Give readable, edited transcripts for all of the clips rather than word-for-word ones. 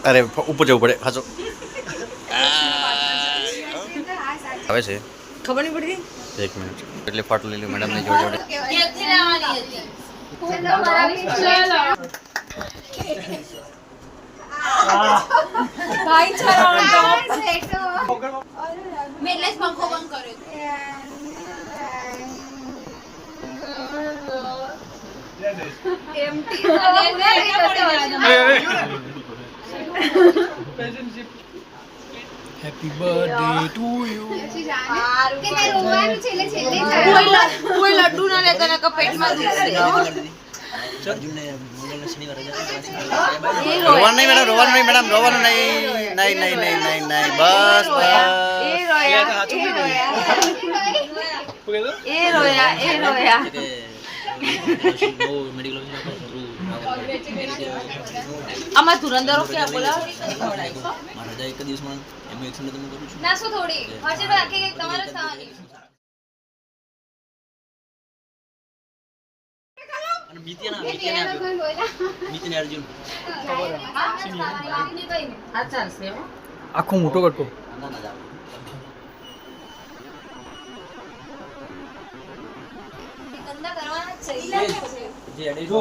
અરે ઉપર જવું પડે ખાસો આવે છે ખબર નહીં પડતી 1 મિનિટ એટલે ફાટું લીલું મેડમ ને જોડે કેથી લેવાની હતી ચલો ભાઈ છરાણો મેં એટલે પંખો બંધ કર્યો હેપી બર્થડે ટુ યુ કોઈ લડ્ડુ ના લેતા ને પેટમાં દુખશે રોવાનું નહીં મેડમ રોવાનું નહીં મેડમ રોવાનું નહીં નહીં નહીં નહીં નહીં નહીં બસ આમાં ધુરંધરો ક્યાં બોલા એક દિવસમાં એમાં એક્શન તમે કરું છું નાસો થોડી હશે તો આખી તમારે થવાની અને મિતિને અર્જુન આખો મોટો કટકો ગંદા કરવાના છે જે એડી જો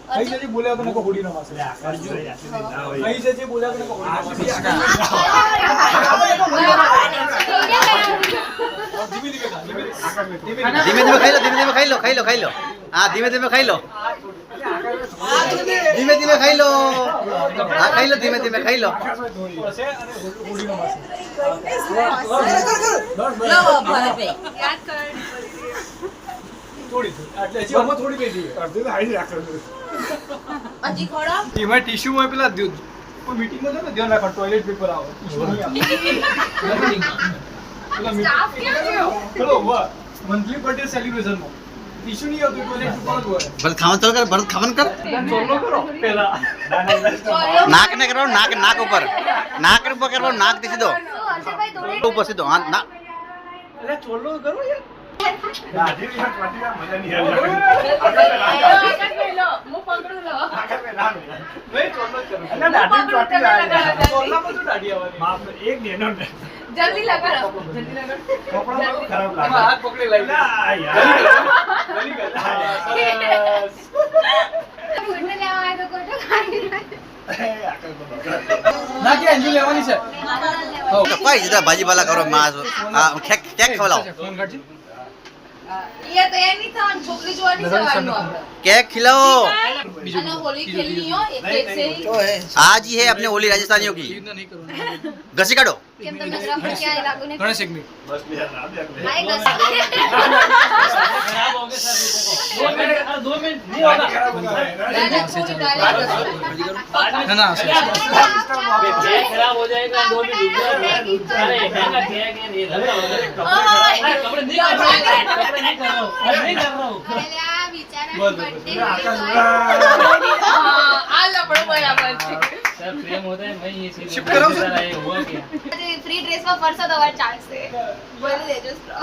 કઈ જજે બોલ્યા તો નકો હોડી નમાશે અર્જુન કઈ જજે બોલ્યા તો નકો હોડી નમાશે ધીમે ધીમે ખાઈ લો હા ધીમે ધીમે ખાઈ લો ધીમે ધીમે ખાઈ લો હા ખાઈ લો ધીમે ધીમે ખાઈ લો થોડી પેજી અડધી હાઈ રાખો અજી ખોડા એમાં ટીશ્યુ માં પેલા કોઈ મીટિંગ માં જો ને ધ્યાન રાખો ટોયલેટ પેપર આવે સ્ટાફ ક્યાં ગયો ચલો વાહ મંથલી બર્થડે સેલિબ્રેશન માં ટીશ્યુ નહીં આવતું ટોયલેટ પેપર જ હોય ભરત ખાવાનું ચાલુ કર ભરત ખાવાનું કર ચોલો કરો પેલા નાક ને કરવાનું નાક ઉપર કરવાનું નાક થી સીધો ઉપર સીધો હા ના એટલે ચોલો કરો યાર જલ્દી લગાડો હાથ પકડી લઈ ના કે અંજુ લેવાની છે કઈ જીધા ભાજીપાલા કરો માસ કેક ખવડાવો ફોન કાઢજી ये तो ये नहीं था छोकरी जोड़ी जवानी आपने केक खिलाओ અને હોલી ખેલनी हो एक एक से ही आज ही है अपने होली राजस्थानियों की नहीं करो घसी काटो કેમ તમે રફ क्या इलाकों ने गणेश एक मिनट आए गस खराब हो गए सर 2 मिनट नहीं होगा ना ना खराब हो जाएगा 2 मिनट अरे हैंगा किया कि नहीं लगा कपड़े नहीं कर रहा नहीं कर रहा हूं नहीं कर रहा हूं पहले आ बिचारा बर्थडे आ लपड़ो बराबर છે सर प्रेम होता है मैं ये शिफ्ट करो सर हुआ क्या फ्री ड्रेस માં ફરસો તમારે ચાન્સ છે બોલી દેજો સ્ટ્રો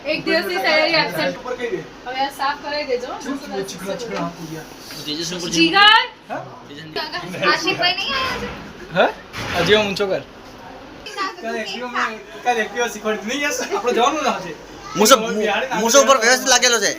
એક દિવસની સેલેરી એબ્સેન્ટ ऊपर कही दे હવે આ સાફ કરાવી દેજો चिकना चिकना हाथ पूजा तेजस ऊपर જીગર આશિક ભાઈ નહીં આયા છે हैं अजियो मुंचो कर का एक्टिवा सिखोड़ नहीं यस આપણો જવાનું ના છે મુસો ઉપર વ્યવસ્થિત લાગેલો છે